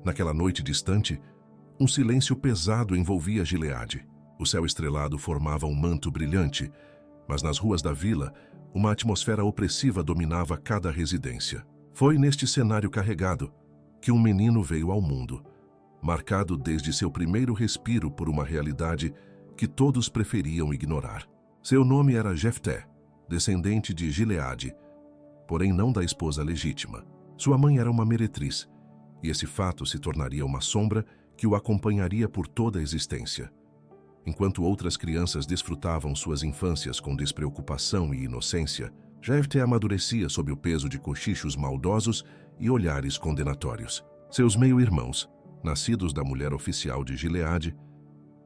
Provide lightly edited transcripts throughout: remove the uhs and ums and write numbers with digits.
Naquela noite distante, um silêncio pesado envolvia Gileade. O céu estrelado formava um manto brilhante, mas nas ruas da vila, uma atmosfera opressiva dominava cada residência. Foi neste cenário carregado que um menino veio ao mundo, marcado desde seu primeiro respiro por uma realidade que todos preferiam ignorar. Seu nome era Jefté, descendente de Gileade, porém não da esposa legítima. Sua mãe era uma meretriz, e esse fato se tornaria uma sombra que o acompanharia por toda a existência. Enquanto outras crianças desfrutavam suas infâncias com despreocupação e inocência, Jefté amadurecia sob o peso de cochichos maldosos e olhares condenatórios. Seus meio-irmãos, nascidos da mulher oficial de Gileade,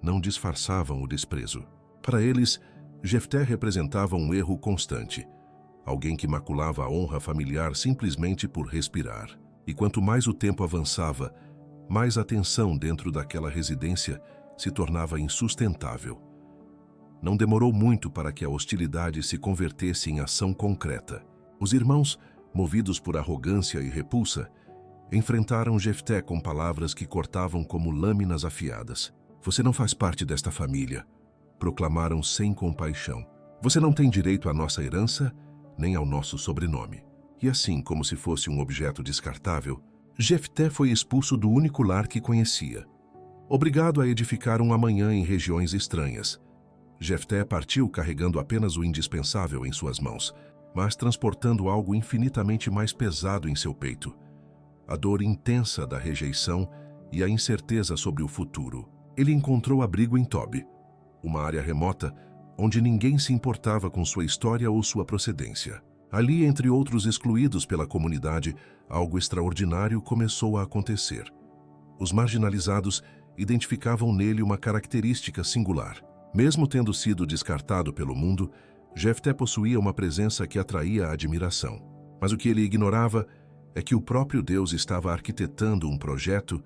não disfarçavam o desprezo. Para eles, Jefté representava um erro constante, alguém que maculava a honra familiar simplesmente por respirar. E quanto mais o tempo avançava, mais a tensão dentro daquela residência se tornava insustentável. Não demorou muito para que a hostilidade se convertesse em ação concreta. Os irmãos, movidos por arrogância e repulsa, enfrentaram Jefté com palavras que cortavam como lâminas afiadas. "Você não faz parte desta família", proclamaram sem compaixão. "Você não tem direito à nossa herança, nem ao nosso sobrenome." E assim, como se fosse um objeto descartável, Jefté foi expulso do único lar que conhecia. Obrigado a edificar um amanhã em regiões estranhas, Jefté partiu carregando apenas o indispensável em suas mãos, mas transportando algo infinitamente mais pesado em seu peito: a dor intensa da rejeição e a incerteza sobre o futuro. Ele encontrou abrigo em Tob, uma área remota onde ninguém se importava com sua história ou sua procedência. Ali, entre outros excluídos pela comunidade, algo extraordinário começou a acontecer. Os marginalizados identificavam nele uma característica singular. Mesmo tendo sido descartado pelo mundo, Jefté possuía uma presença que atraía a admiração. Mas o que ele ignorava é que o próprio Deus estava arquitetando um projeto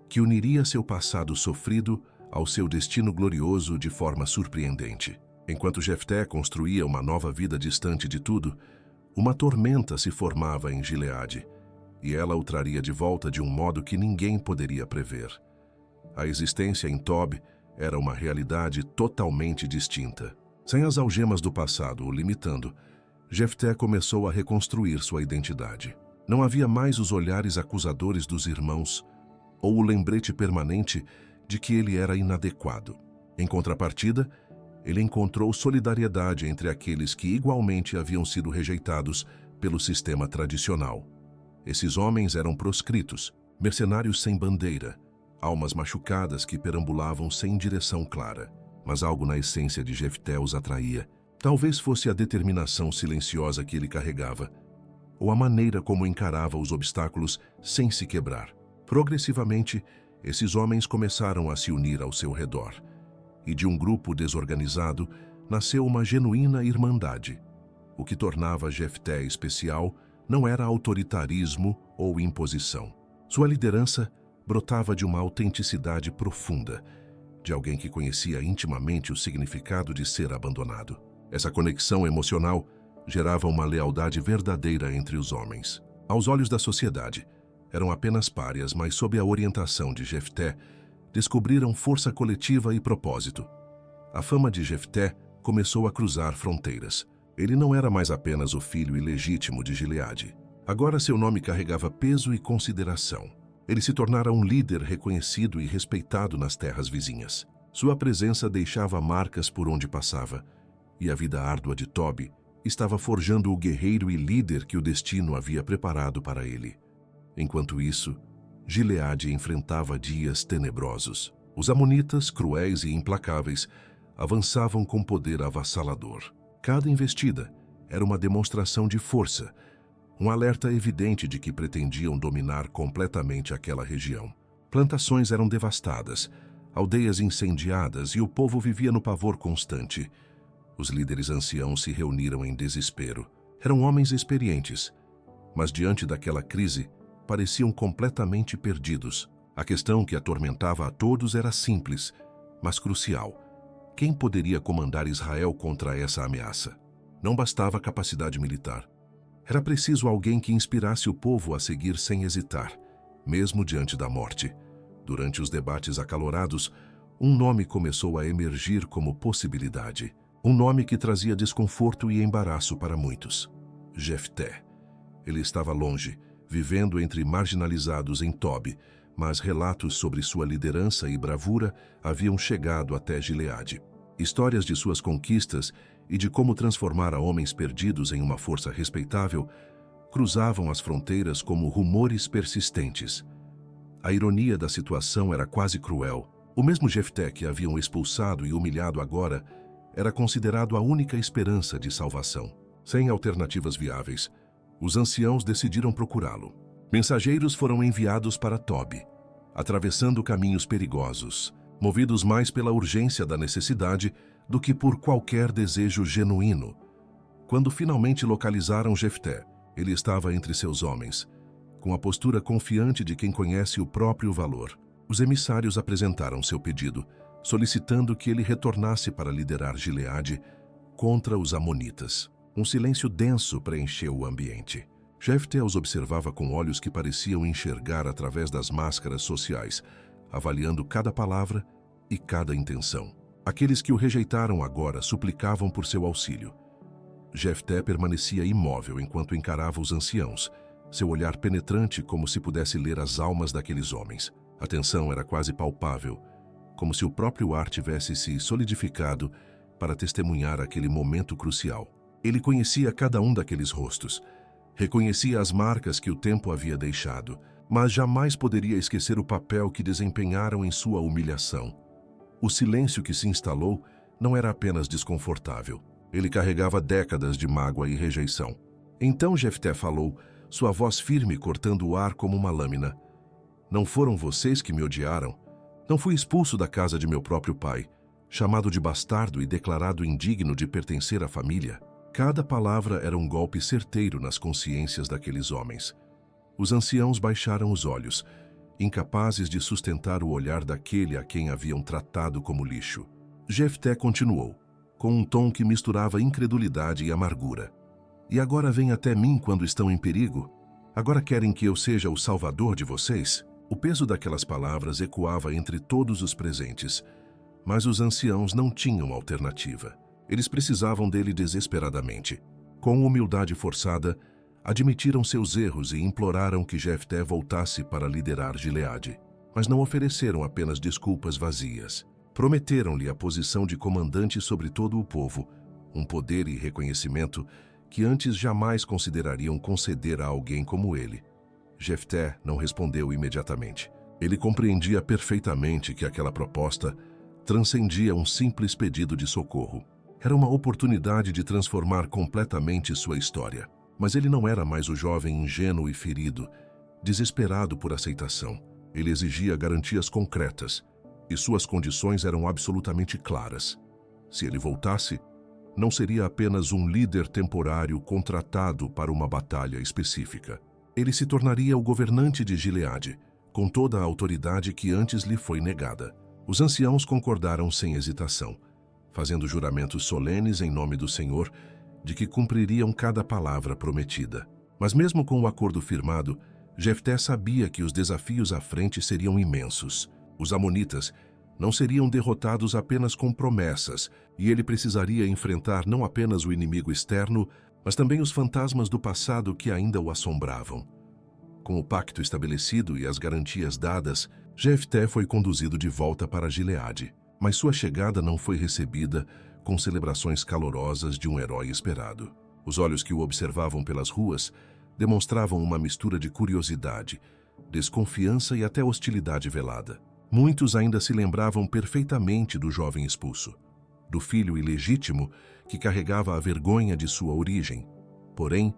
que uniria seu passado sofrido ao seu destino glorioso de forma surpreendente. Enquanto Jefté construía uma nova vida distante de tudo, uma tormenta se formava em Gileade, e ela o traria de volta de um modo que ninguém poderia prever. A existência em Tob era uma realidade totalmente distinta. Sem as algemas do passado o limitando, Jefté começou a reconstruir sua identidade. Não havia mais os olhares acusadores dos irmãos ou o lembrete permanente de que ele era inadequado. Em contrapartida, ele encontrou solidariedade entre aqueles que igualmente haviam sido rejeitados pelo sistema tradicional. Esses homens eram proscritos, mercenários sem bandeira, almas machucadas que perambulavam sem direção clara. Mas algo na essência de Jefté os atraía. Talvez fosse a determinação silenciosa que ele carregava, ou a maneira como encarava os obstáculos sem se quebrar. Progressivamente, esses homens começaram a se unir ao seu redor, e de um grupo desorganizado nasceu uma genuína irmandade. O que tornava Jefté especial não era autoritarismo ou imposição. Sua liderança brotava de uma autenticidade profunda, de alguém que conhecia intimamente o significado de ser abandonado. Essa conexão emocional gerava uma lealdade verdadeira entre os homens. Aos olhos da sociedade, eram apenas párias, mas sob a orientação de Jefté, descobriram força coletiva e propósito. A fama de Jefté começou a cruzar fronteiras. Ele não era mais apenas o filho ilegítimo de Gileade. Agora seu nome carregava peso e consideração. Ele se tornara um líder reconhecido e respeitado nas terras vizinhas. Sua presença deixava marcas por onde passava, e a vida árdua de Tob estava forjando o guerreiro e líder que o destino havia preparado para ele. Enquanto isso, Gileade enfrentava dias tenebrosos. Os amonitas, cruéis e implacáveis, avançavam com poder avassalador. Cada investida era uma demonstração de força, um alerta evidente de que pretendiam dominar completamente aquela região. Plantações eram devastadas, aldeias incendiadas e o povo vivia no pavor constante. Os líderes anciãos se reuniram em desespero. Eram homens experientes, mas diante daquela crise, pareciam completamente perdidos. A questão que atormentava a todos era simples, mas crucial. Quem poderia comandar Israel contra essa ameaça? Não bastava capacidade militar. Era preciso alguém que inspirasse o povo a seguir sem hesitar, mesmo diante da morte. Durante os debates acalorados, um nome começou a emergir como possibilidade. Um nome que trazia desconforto e embaraço para muitos. Jefté. Ele estava longe, vivendo entre marginalizados em Tob, mas relatos sobre sua liderança e bravura haviam chegado até Gileade. Histórias de suas conquistas e de como transformara homens perdidos em uma força respeitável cruzavam as fronteiras como rumores persistentes. A ironia da situação era quase cruel. O mesmo Jefté que haviam expulsado e humilhado agora era considerado a única esperança de salvação. Sem alternativas viáveis, os anciãos decidiram procurá-lo. Mensageiros foram enviados para Tob, atravessando caminhos perigosos, movidos mais pela urgência da necessidade do que por qualquer desejo genuíno. Quando finalmente localizaram Jefté, ele estava entre seus homens, com a postura confiante de quem conhece o próprio valor. Os emissários apresentaram seu pedido, solicitando que ele retornasse para liderar Gileade contra os amonitas. Um silêncio denso preencheu o ambiente. Jefté os observava com olhos que pareciam enxergar através das máscaras sociais, avaliando cada palavra e cada intenção. Aqueles que o rejeitaram agora suplicavam por seu auxílio. Jefté permanecia imóvel enquanto encarava os anciãos, seu olhar penetrante como se pudesse ler as almas daqueles homens. A tensão era quase palpável, como se o próprio ar tivesse se solidificado para testemunhar aquele momento crucial. Ele conhecia cada um daqueles rostos, reconhecia as marcas que o tempo havia deixado, mas jamais poderia esquecer o papel que desempenharam em sua humilhação. O silêncio que se instalou não era apenas desconfortável. Ele carregava décadas de mágoa e rejeição. Então Jefté falou, sua voz firme cortando o ar como uma lâmina. Não foram vocês que me odiaram? Não fui expulso da casa de meu próprio pai, chamado de bastardo e declarado indigno de pertencer à família? Cada palavra era um golpe certeiro nas consciências daqueles homens. Os anciãos baixaram os olhos, incapazes de sustentar o olhar daquele a quem haviam tratado como lixo. Jefté continuou, com um tom que misturava incredulidade e amargura. E agora vêm até mim quando estão em perigo? Agora querem que eu seja o salvador de vocês? O peso daquelas palavras ecoava entre todos os presentes, mas os anciãos não tinham alternativa. Eles precisavam dele desesperadamente. Com humildade forçada, admitiram seus erros e imploraram que Jefté voltasse para liderar Gileade. Mas não ofereceram apenas desculpas vazias. Prometeram-lhe a posição de comandante sobre todo o povo, um poder e reconhecimento que antes jamais considerariam conceder a alguém como ele. Jefté não respondeu imediatamente. Ele compreendia perfeitamente que aquela proposta transcendia um simples pedido de socorro. Era uma oportunidade de transformar completamente sua história. Mas ele não era mais o jovem ingênuo e ferido, desesperado por aceitação. Ele exigia garantias concretas, e suas condições eram absolutamente claras. Se ele voltasse, não seria apenas um líder temporário contratado para uma batalha específica. Ele se tornaria o governante de Gileade, com toda a autoridade que antes lhe foi negada. Os anciãos concordaram sem hesitação, fazendo juramentos solenes em nome do Senhor, de que cumpririam cada palavra prometida. Mas mesmo com o acordo firmado, Jefté sabia que os desafios à frente seriam imensos. Os amonitas não seriam derrotados apenas com promessas, e ele precisaria enfrentar não apenas o inimigo externo, mas também os fantasmas do passado que ainda o assombravam. Com o pacto estabelecido e as garantias dadas, Jefté foi conduzido de volta para Gileade, mas sua chegada não foi recebida com celebrações calorosas de um herói esperado. Os olhos que o observavam pelas ruas demonstravam uma mistura de curiosidade, desconfiança e até hostilidade velada. Muitos ainda se lembravam perfeitamente do jovem expulso, do filho ilegítimo que carregava a vergonha de sua origem. Porém,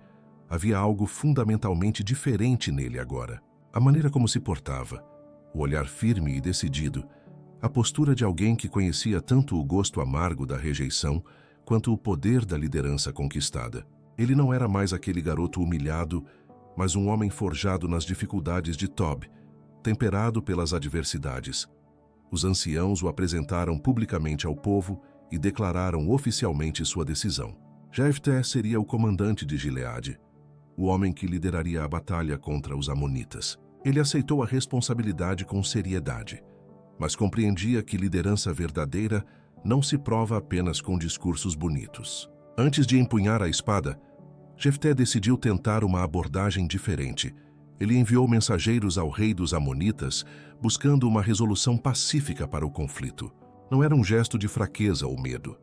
havia algo fundamentalmente diferente nele agora. A maneira como se portava, o olhar firme e decidido, a postura de alguém que conhecia tanto o gosto amargo da rejeição quanto o poder da liderança conquistada. Ele não era mais aquele garoto humilhado, mas um homem forjado nas dificuldades de Tob, temperado pelas adversidades. Os anciãos o apresentaram publicamente ao povo e declararam oficialmente sua decisão. Jefté seria o comandante de Gileade, o homem que lideraria a batalha contra os amonitas. Ele aceitou a responsabilidade com seriedade, mas compreendia que liderança verdadeira não se prova apenas com discursos bonitos. Antes de empunhar a espada, Jefté decidiu tentar uma abordagem diferente. Ele enviou mensageiros ao rei dos Amonitas, buscando uma resolução pacífica para o conflito. Não era um gesto de fraqueza ou medo,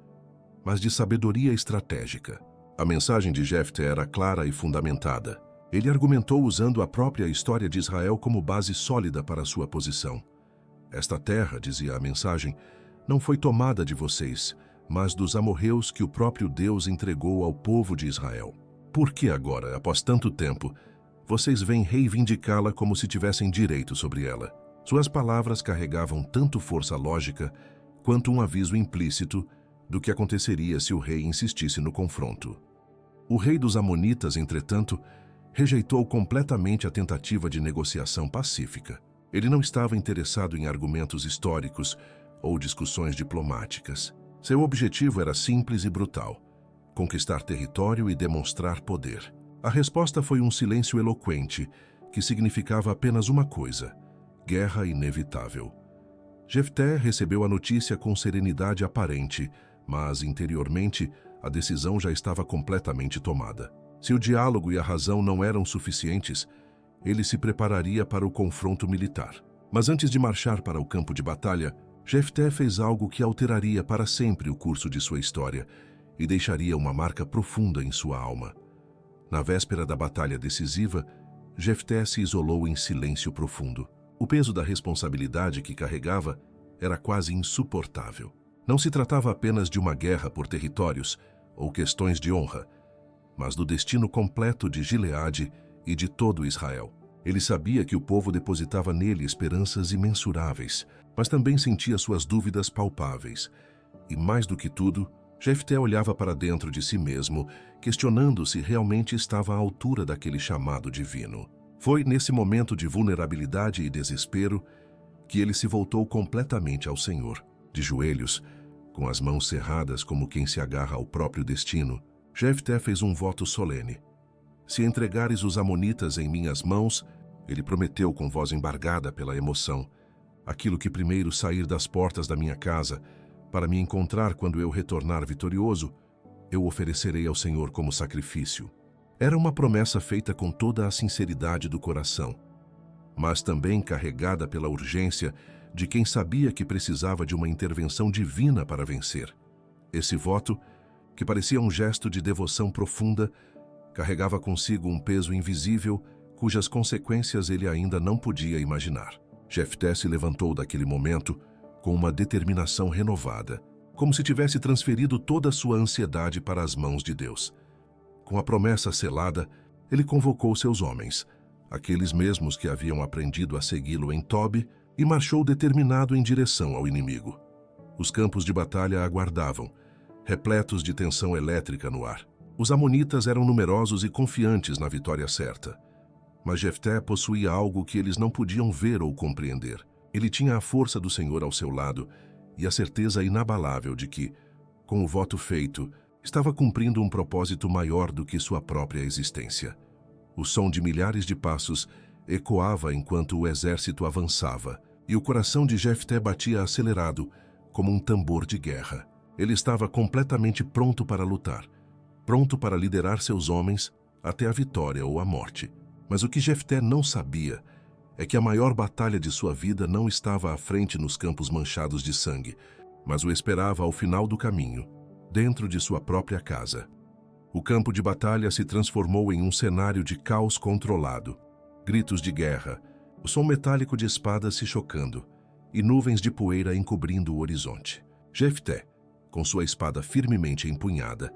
mas de sabedoria estratégica. A mensagem de Jefté era clara e fundamentada. Ele argumentou usando a própria história de Israel como base sólida para sua posição. Esta terra, dizia a mensagem, não foi tomada de vocês, mas dos amorreus que o próprio Deus entregou ao povo de Israel. Por que agora, após tanto tempo, vocês vêm reivindicá-la como se tivessem direito sobre ela? Suas palavras carregavam tanto força lógica quanto um aviso implícito do que aconteceria se o rei insistisse no confronto. O rei dos Amonitas, entretanto, rejeitou completamente a tentativa de negociação pacífica. Ele não estava interessado em argumentos históricos ou discussões diplomáticas. Seu objetivo era simples e brutal: conquistar território e demonstrar poder. A resposta foi um silêncio eloquente, que significava apenas uma coisa: guerra inevitável. Jefté recebeu a notícia com serenidade aparente, mas, interiormente, a decisão já estava completamente tomada. Se o diálogo e a razão não eram suficientes, ele se prepararia para o confronto militar. Mas antes de marchar para o campo de batalha, Jefté fez algo que alteraria para sempre o curso de sua história e deixaria uma marca profunda em sua alma. Na véspera da batalha decisiva, Jefté se isolou em silêncio profundo. O peso da responsabilidade que carregava era quase insuportável. Não se tratava apenas de uma guerra por territórios ou questões de honra, mas do destino completo de Gileade e de todo Israel. Ele sabia que o povo depositava nele esperanças imensuráveis, mas também sentia suas dúvidas palpáveis. E mais do que tudo, Jefté olhava para dentro de si mesmo, questionando se realmente estava à altura daquele chamado divino. Foi nesse momento de vulnerabilidade e desespero que ele se voltou completamente ao Senhor. De joelhos, com as mãos cerradas como quem se agarra ao próprio destino, Jefté fez um voto solene. Se entregares os amonitas em minhas mãos, ele prometeu com voz embargada pela emoção, aquilo que primeiro sair das portas da minha casa, para me encontrar quando eu retornar vitorioso, eu oferecerei ao Senhor como sacrifício. Era uma promessa feita com toda a sinceridade do coração, mas também carregada pela urgência de quem sabia que precisava de uma intervenção divina para vencer. Esse voto, que parecia um gesto de devoção profunda, carregava consigo um peso invisível cujas consequências ele ainda não podia imaginar. Jefté se levantou daquele momento com uma determinação renovada, como se tivesse transferido toda a sua ansiedade para as mãos de Deus. Com a promessa selada, ele convocou seus homens, aqueles mesmos que haviam aprendido a segui-lo em Tobi, e marchou determinado em direção ao inimigo. Os campos de batalha aguardavam, repletos de tensão elétrica no ar. Os amonitas eram numerosos e confiantes na vitória certa. Mas Jefté possuía algo que eles não podiam ver ou compreender. Ele tinha a força do Senhor ao seu lado e a certeza inabalável de que, com o voto feito, estava cumprindo um propósito maior do que sua própria existência. O som de milhares de passos ecoava enquanto o exército avançava, e o coração de Jefté batia acelerado, como um tambor de guerra. Ele estava completamente pronto para lutar, pronto para liderar seus homens até a vitória ou a morte. Mas o que Jefté não sabia é que a maior batalha de sua vida não estava à frente nos campos manchados de sangue, mas o esperava ao final do caminho, dentro de sua própria casa. O campo de batalha se transformou em um cenário de caos controlado. Gritos de guerra, o som metálico de espadas se chocando e nuvens de poeira encobrindo o horizonte. Jefté, com sua espada firmemente empunhada,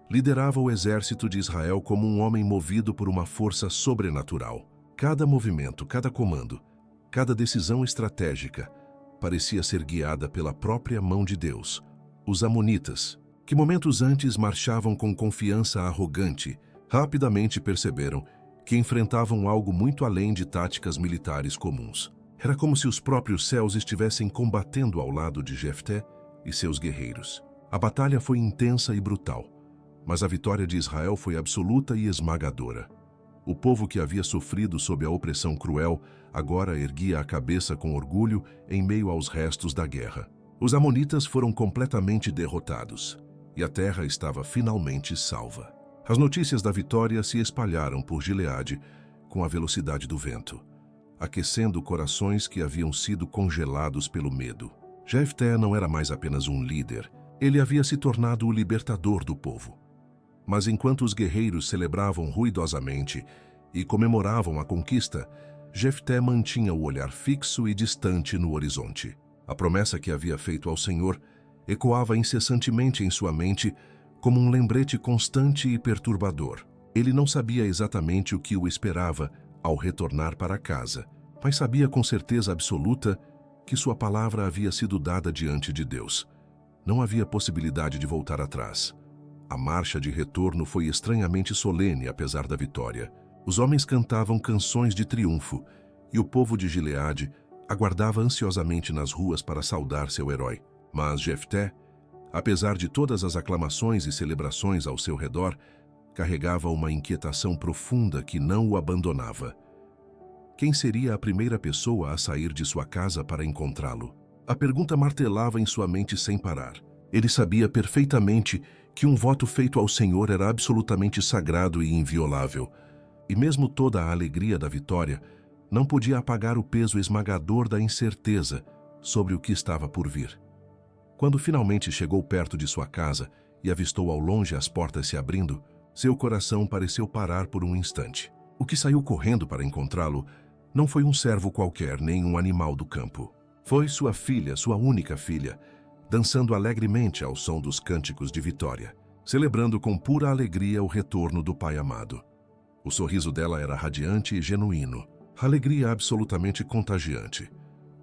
liderava o exército de Israel como um homem movido por uma força sobrenatural. Cada movimento, cada comando, cada decisão estratégica parecia ser guiada pela própria mão de Deus. Os amonitas, que momentos antes marchavam com confiança arrogante, rapidamente perceberam que enfrentavam algo muito além de táticas militares comuns. Era como se os próprios céus estivessem combatendo ao lado de Jefté e seus guerreiros. A batalha foi intensa e brutal, mas a vitória de Israel foi absoluta e esmagadora. O povo que havia sofrido sob a opressão cruel agora erguia a cabeça com orgulho em meio aos restos da guerra. Os amonitas foram completamente derrotados e a terra estava finalmente salva. As notícias da vitória se espalharam por Gileade com a velocidade do vento, aquecendo corações que haviam sido congelados pelo medo. Jefté não era mais apenas um líder, ele havia se tornado o libertador do povo. Mas enquanto os guerreiros celebravam ruidosamente e comemoravam a conquista, Jefté mantinha o olhar fixo e distante no horizonte. A promessa que havia feito ao Senhor ecoava incessantemente em sua mente como um lembrete constante e perturbador. Ele não sabia exatamente o que o esperava ao retornar para casa, mas sabia com certeza absoluta que sua palavra havia sido dada diante de Deus. Não havia possibilidade de voltar atrás. A marcha de retorno foi estranhamente solene apesar da vitória. Os homens cantavam canções de triunfo e o povo de Gileade aguardava ansiosamente nas ruas para saudar seu herói. Mas Jefté, apesar de todas as aclamações e celebrações ao seu redor, carregava uma inquietação profunda que não o abandonava. Quem seria a primeira pessoa a sair de sua casa para encontrá-lo? A pergunta martelava em sua mente sem parar. Ele sabia perfeitamente que um voto feito ao Senhor era absolutamente sagrado e inviolável. E mesmo toda a alegria da vitória não podia apagar o peso esmagador da incerteza sobre o que estava por vir. Quando finalmente chegou perto de sua casa e avistou ao longe as portas se abrindo, seu coração pareceu parar por um instante. O que saiu correndo para encontrá-lo não foi um servo qualquer, nem um animal do campo. Foi sua filha, sua única filha, dançando alegremente ao som dos cânticos de vitória, celebrando com pura alegria o retorno do pai amado. O sorriso dela era radiante e genuíno, alegria absolutamente contagiante.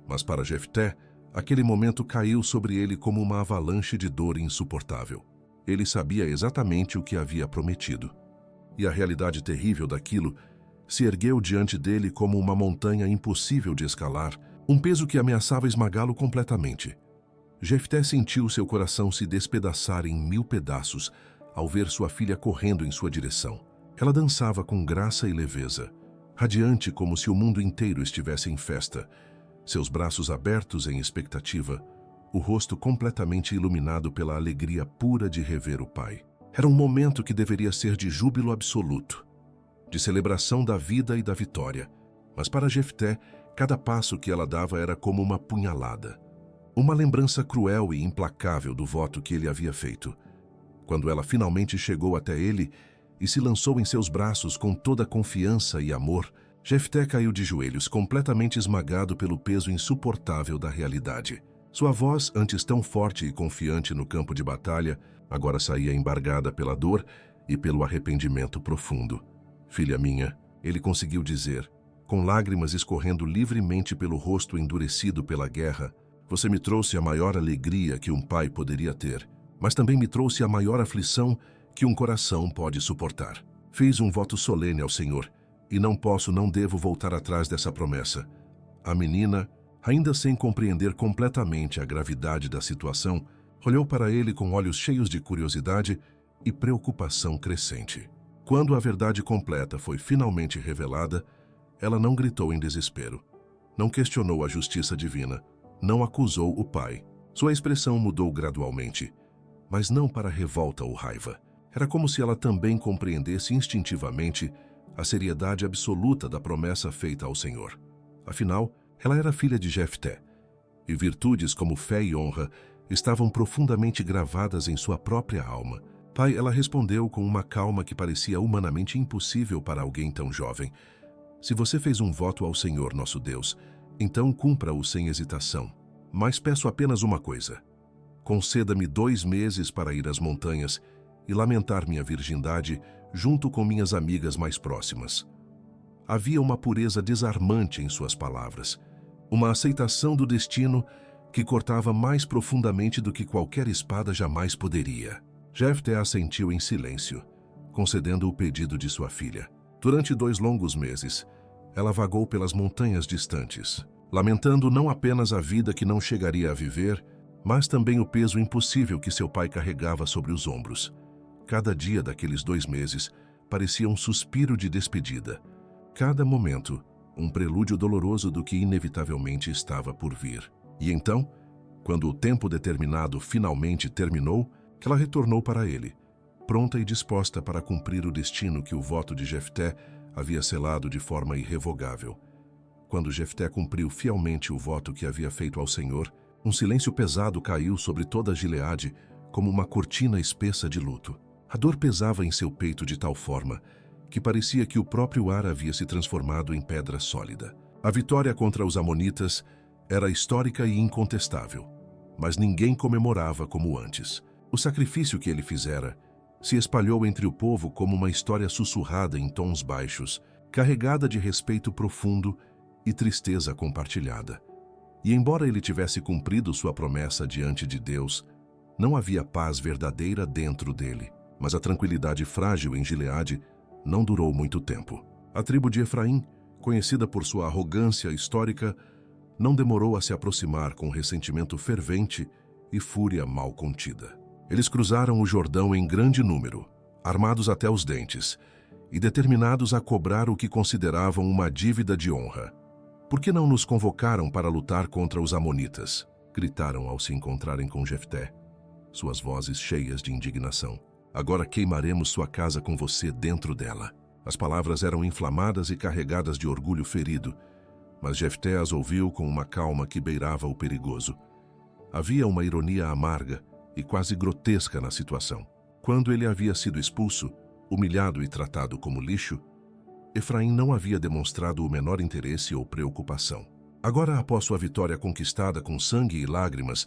Mas para Jefté, aquele momento caiu sobre ele como uma avalanche de dor insuportável. Ele sabia exatamente o que havia prometido. E a realidade terrível daquilo se ergueu diante dele como uma montanha impossível de escalar, um peso que ameaçava esmagá-lo completamente. Jefté sentiu seu coração se despedaçar em 1000 pedaços ao ver sua filha correndo em sua direção. Ela dançava com graça e leveza, radiante como se o mundo inteiro estivesse em festa, seus braços abertos em expectativa, o rosto completamente iluminado pela alegria pura de rever o pai. Era um momento que deveria ser de júbilo absoluto, de celebração da vida e da vitória, mas para Jefté, cada passo que ela dava era como uma punhalada. Uma lembrança cruel e implacável do voto que ele havia feito. Quando ela finalmente chegou até ele e se lançou em seus braços com toda confiança e amor, Jefté caiu de joelhos, completamente esmagado pelo peso insuportável da realidade. Sua voz, antes tão forte e confiante no campo de batalha, agora saía embargada pela dor e pelo arrependimento profundo. "Filha minha", ele conseguiu dizer, com lágrimas escorrendo livremente pelo rosto endurecido pela guerra, "você me trouxe a maior alegria que um pai poderia ter, mas também me trouxe a maior aflição que um coração pode suportar. Fiz um voto solene ao Senhor, e não devo voltar atrás dessa promessa." A menina, ainda sem compreender completamente a gravidade da situação, olhou para ele com olhos cheios de curiosidade e preocupação crescente. Quando a verdade completa foi finalmente revelada, ela não gritou em desespero, não questionou a justiça divina, não acusou o pai. Sua expressão mudou gradualmente, mas não para revolta ou raiva. Era como se ela também compreendesse instintivamente a seriedade absoluta da promessa feita ao Senhor. Afinal, ela era filha de Jefté, e virtudes como fé e honra estavam profundamente gravadas em sua própria alma. "Pai", ela respondeu com uma calma que parecia humanamente impossível para alguém tão jovem, "se você fez um voto ao Senhor nosso Deus, então cumpra-o sem hesitação. Mas peço apenas uma coisa. Conceda-me 2 meses para ir às montanhas e lamentar minha virgindade junto com minhas amigas mais próximas." Havia uma pureza desarmante em suas palavras, uma aceitação do destino que cortava mais profundamente do que qualquer espada jamais poderia. Jefté assentiu em silêncio, concedendo o pedido de sua filha. Durante 2 longos meses, ela vagou pelas montanhas distantes, lamentando não apenas a vida que não chegaria a viver, mas também o peso impossível que seu pai carregava sobre os ombros. Cada dia daqueles 2 meses parecia um suspiro de despedida. Cada momento, um prelúdio doloroso do que inevitavelmente estava por vir. E então, quando o tempo determinado finalmente terminou, ela retornou para ele, pronta e disposta para cumprir o destino que o voto de Jefté havia selado de forma irrevogável. Quando Jefté cumpriu fielmente o voto que havia feito ao Senhor, um silêncio pesado caiu sobre toda Gileade como uma cortina espessa de luto. A dor pesava em seu peito de tal forma que parecia que o próprio ar havia se transformado em pedra sólida. A vitória contra os amonitas era histórica e incontestável, mas ninguém comemorava como antes. O sacrifício que ele fizera se espalhou entre o povo como uma história sussurrada em tons baixos, carregada de respeito profundo e tristeza compartilhada. E embora ele tivesse cumprido sua promessa diante de Deus, não havia paz verdadeira dentro dele. Mas a tranquilidade frágil em Gileade não durou muito tempo. A tribo de Efraim, conhecida por sua arrogância histórica, não demorou a se aproximar com ressentimento fervente e fúria mal contida. Eles cruzaram o Jordão em grande número, armados até os dentes, e determinados a cobrar o que consideravam uma dívida de honra. Por que não nos convocaram para lutar contra os amonitas? Gritaram ao se encontrarem com Jefté, suas vozes cheias de indignação. Agora queimaremos sua casa com você dentro dela. As palavras eram inflamadas e carregadas de orgulho ferido, mas Jefté as ouviu com uma calma que beirava o perigoso. Havia uma ironia amarga e quase grotesca na situação. Quando ele havia sido expulso, humilhado e tratado como lixo, Efraim não havia demonstrado o menor interesse ou preocupação. Agora, após sua vitória conquistada com sangue e lágrimas,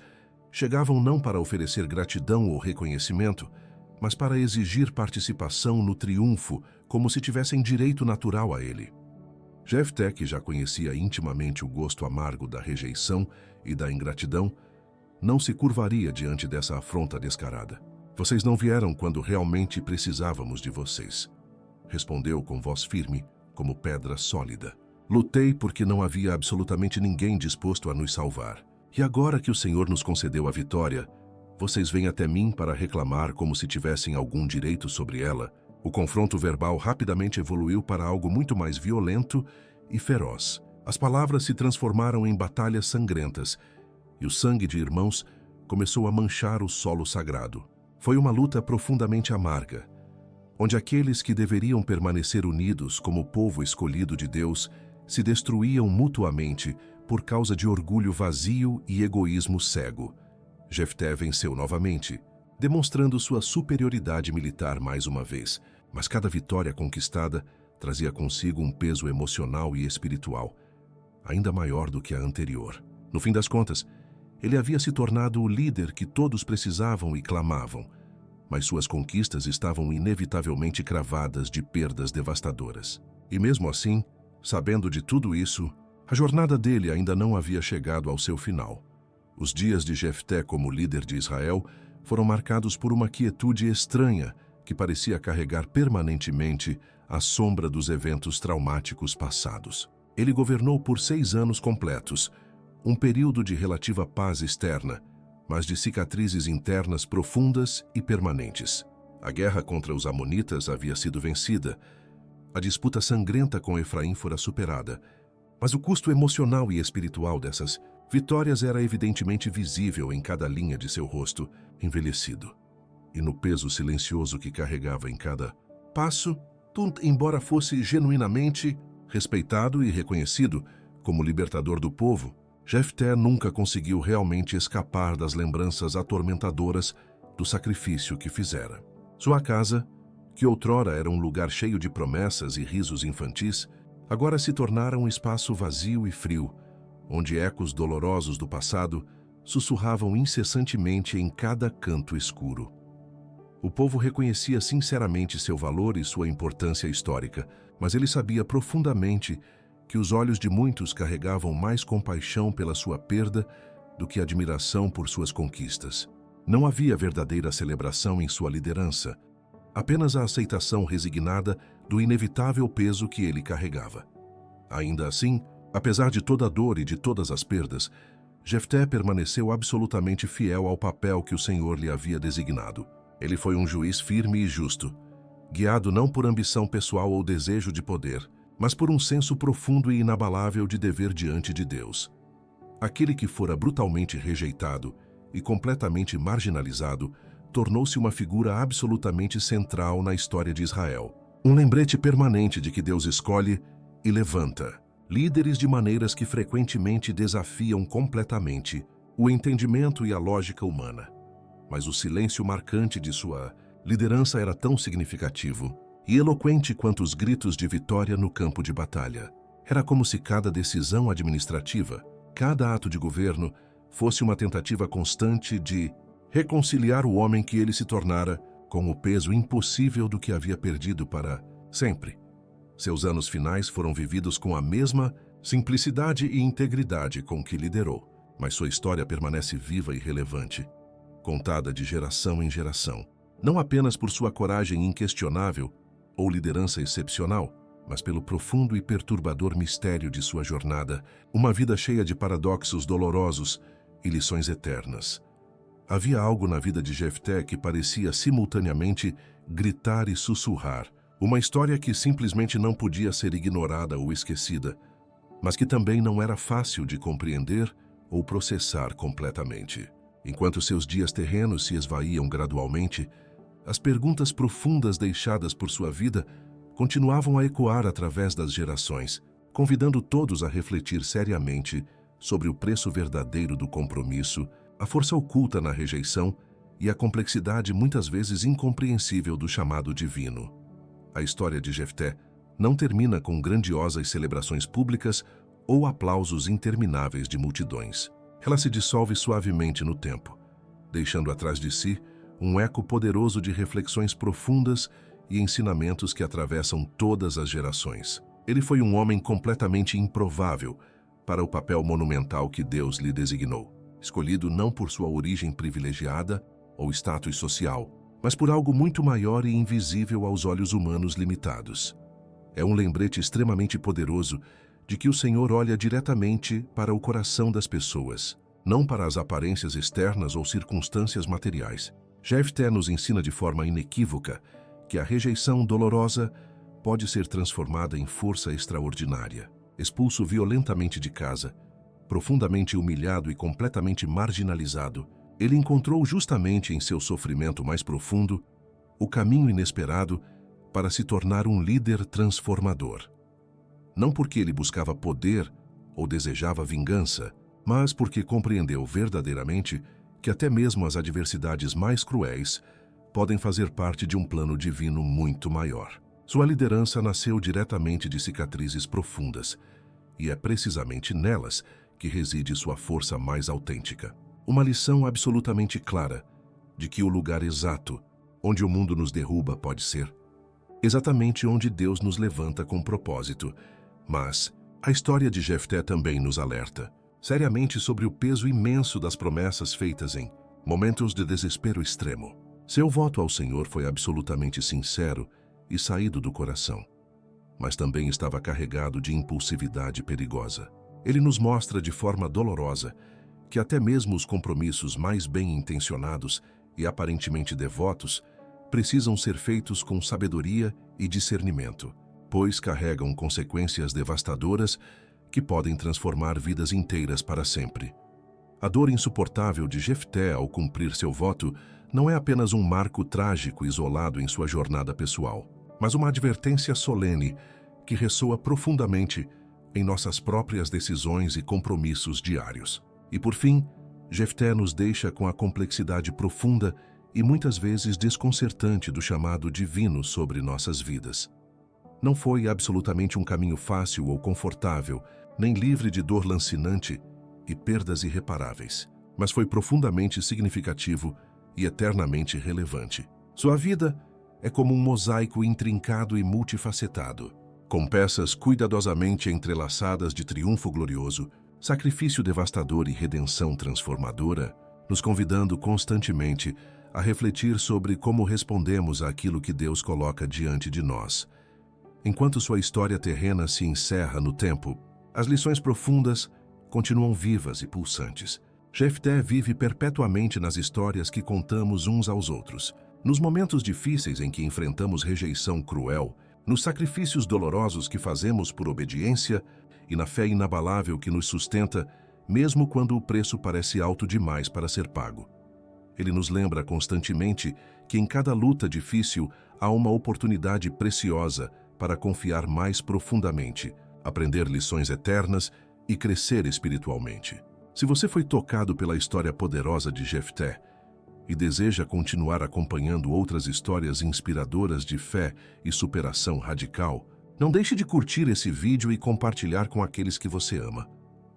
chegavam não para oferecer gratidão ou reconhecimento, mas para exigir participação no triunfo, como se tivessem direito natural a ele. Jefté, que já conhecia intimamente o gosto amargo da rejeição e da ingratidão, não se curvaria diante dessa afronta descarada. Vocês não vieram quando realmente precisávamos de vocês, respondeu com voz firme, como pedra sólida. Lutei porque não havia absolutamente ninguém disposto a nos salvar. E agora que o Senhor nos concedeu a vitória, vocês vêm até mim para reclamar como se tivessem algum direito sobre ela. O confronto verbal rapidamente evoluiu para algo muito mais violento e feroz. As palavras se transformaram em batalhas sangrentas, e o sangue de irmãos começou a manchar o solo sagrado. Foi uma luta profundamente amarga, onde aqueles que deveriam permanecer unidos como povo escolhido de Deus se destruíam mutuamente por causa de orgulho vazio e egoísmo cego. Jefté venceu novamente, demonstrando sua superioridade militar mais uma vez, mas cada vitória conquistada trazia consigo um peso emocional e espiritual, ainda maior do que a anterior. No fim das contas, ele havia se tornado o líder que todos precisavam e clamavam, mas suas conquistas estavam inevitavelmente cravadas de perdas devastadoras. E mesmo assim, sabendo de tudo isso, a jornada dele ainda não havia chegado ao seu final. Os dias de Jefté como líder de Israel foram marcados por uma quietude estranha que parecia carregar permanentemente a sombra dos eventos traumáticos passados. Ele governou por 6 anos completos, um período de relativa paz externa, mas de cicatrizes internas profundas e permanentes. A guerra contra os amonitas havia sido vencida, a disputa sangrenta com Efraim fora superada, mas o custo emocional e espiritual dessas vitórias era evidentemente visível em cada linha de seu rosto envelhecido, e no peso silencioso que carregava em cada passo, embora fosse genuinamente respeitado e reconhecido como libertador do povo, Jefté nunca conseguiu realmente escapar das lembranças atormentadoras do sacrifício que fizera. Sua casa, que outrora era um lugar cheio de promessas e risos infantis, agora se tornara um espaço vazio e frio, onde ecos dolorosos do passado sussurravam incessantemente em cada canto escuro. O povo reconhecia sinceramente seu valor e sua importância histórica, mas ele sabia profundamente que os olhos de muitos carregavam mais compaixão pela sua perda do que admiração por suas conquistas. Não havia verdadeira celebração em sua liderança, apenas a aceitação resignada do inevitável peso que ele carregava. Ainda assim, apesar de toda a dor e de todas as perdas, Jefté permaneceu absolutamente fiel ao papel que o Senhor lhe havia designado. Ele foi um juiz firme e justo, guiado não por ambição pessoal ou desejo de poder, mas por um senso profundo e inabalável de dever diante de Deus. Aquele que fora brutalmente rejeitado e completamente marginalizado tornou-se uma figura absolutamente central na história de Israel. Um lembrete permanente de que Deus escolhe e levanta líderes de maneiras que frequentemente desafiam completamente o entendimento e a lógica humana. Mas o silêncio marcante de sua liderança era tão significativo e eloquente quanto os gritos de vitória no campo de batalha. Era como se cada decisão administrativa, cada ato de governo, fosse uma tentativa constante de reconciliar o homem que ele se tornara com o peso impossível do que havia perdido para sempre. Seus anos finais foram vividos com a mesma simplicidade e integridade com que liderou, mas sua história permanece viva e relevante, contada de geração em geração, não apenas por sua coragem inquestionável ou liderança excepcional, mas pelo profundo e perturbador mistério de sua jornada, uma vida cheia de paradoxos dolorosos e lições eternas. Havia algo na vida de Jefté que parecia simultaneamente gritar e sussurrar, uma história que simplesmente não podia ser ignorada ou esquecida, mas que também não era fácil de compreender ou processar completamente. Enquanto seus dias terrenos se esvaíam gradualmente, as perguntas profundas deixadas por sua vida continuavam a ecoar através das gerações, convidando todos a refletir seriamente sobre o preço verdadeiro do compromisso, a força oculta na rejeição e a complexidade muitas vezes incompreensível do chamado divino. A história de Jefté não termina com grandiosas celebrações públicas ou aplausos intermináveis de multidões. Ela se dissolve suavemente no tempo, deixando atrás de si um eco poderoso de reflexões profundas e ensinamentos que atravessam todas as gerações. Ele foi um homem completamente improvável para o papel monumental que Deus lhe designou, escolhido não por sua origem privilegiada ou status social, mas por algo muito maior e invisível aos olhos humanos limitados. É um lembrete extremamente poderoso de que o Senhor olha diretamente para o coração das pessoas, não para as aparências externas ou circunstâncias materiais. Jefté nos ensina de forma inequívoca que a rejeição dolorosa pode ser transformada em força extraordinária. Expulso violentamente de casa, profundamente humilhado e completamente marginalizado, ele encontrou justamente em seu sofrimento mais profundo o caminho inesperado para se tornar um líder transformador. Não porque ele buscava poder ou desejava vingança, mas porque compreendeu verdadeiramente que até mesmo as adversidades mais cruéis podem fazer parte de um plano divino muito maior. Sua liderança nasceu diretamente de cicatrizes profundas, e é precisamente nelas que reside sua força mais autêntica. Uma lição absolutamente clara de que o lugar exato onde o mundo nos derruba pode ser exatamente onde Deus nos levanta com propósito. Mas a história de Jefté também nos alerta seriamente sobre o peso imenso das promessas feitas em momentos de desespero extremo. Seu voto ao Senhor foi absolutamente sincero e saído do coração, mas também estava carregado de impulsividade perigosa. Ele nos mostra de forma dolorosa que até mesmo os compromissos mais bem-intencionados e aparentemente devotos precisam ser feitos com sabedoria e discernimento, pois carregam consequências devastadoras que podem transformar vidas inteiras para sempre. A dor insuportável de Jefté ao cumprir seu voto não é apenas um marco trágico isolado em sua jornada pessoal, mas uma advertência solene que ressoa profundamente em nossas próprias decisões e compromissos diários. E por fim, Jefté nos deixa com a complexidade profunda e muitas vezes desconcertante do chamado divino sobre nossas vidas. Não foi absolutamente um caminho fácil ou confortável, nem livre de dor lancinante e perdas irreparáveis, mas foi profundamente significativo e eternamente relevante. Sua vida é como um mosaico intrincado e multifacetado, com peças cuidadosamente entrelaçadas de triunfo glorioso, sacrifício devastador e redenção transformadora, nos convidando constantemente a refletir sobre como respondemos àquilo que Deus coloca diante de nós. Enquanto sua história terrena se encerra no tempo, as lições profundas continuam vivas e pulsantes. Jefté vive perpetuamente nas histórias que contamos uns aos outros, Nos momentos difíceis em que enfrentamos rejeição cruel, nos sacrifícios dolorosos que fazemos por obediência e na fé inabalável que nos sustenta, mesmo quando o preço parece alto demais para ser pago. Ele nos lembra constantemente que em cada luta difícil há uma oportunidade preciosa para confiar mais profundamente, aprender lições eternas e crescer espiritualmente. Se você foi tocado pela história poderosa de Jefté e deseja continuar acompanhando outras histórias inspiradoras de fé e superação radical, não deixe de curtir esse vídeo e compartilhar com aqueles que você ama.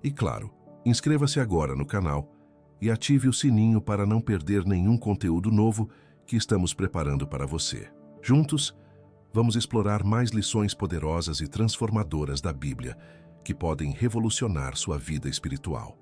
E claro, inscreva-se agora no canal e ative o sininho para não perder nenhum conteúdo novo que estamos preparando para você. Juntos, vamos explorar mais lições poderosas e transformadoras da Bíblia que podem revolucionar sua vida espiritual.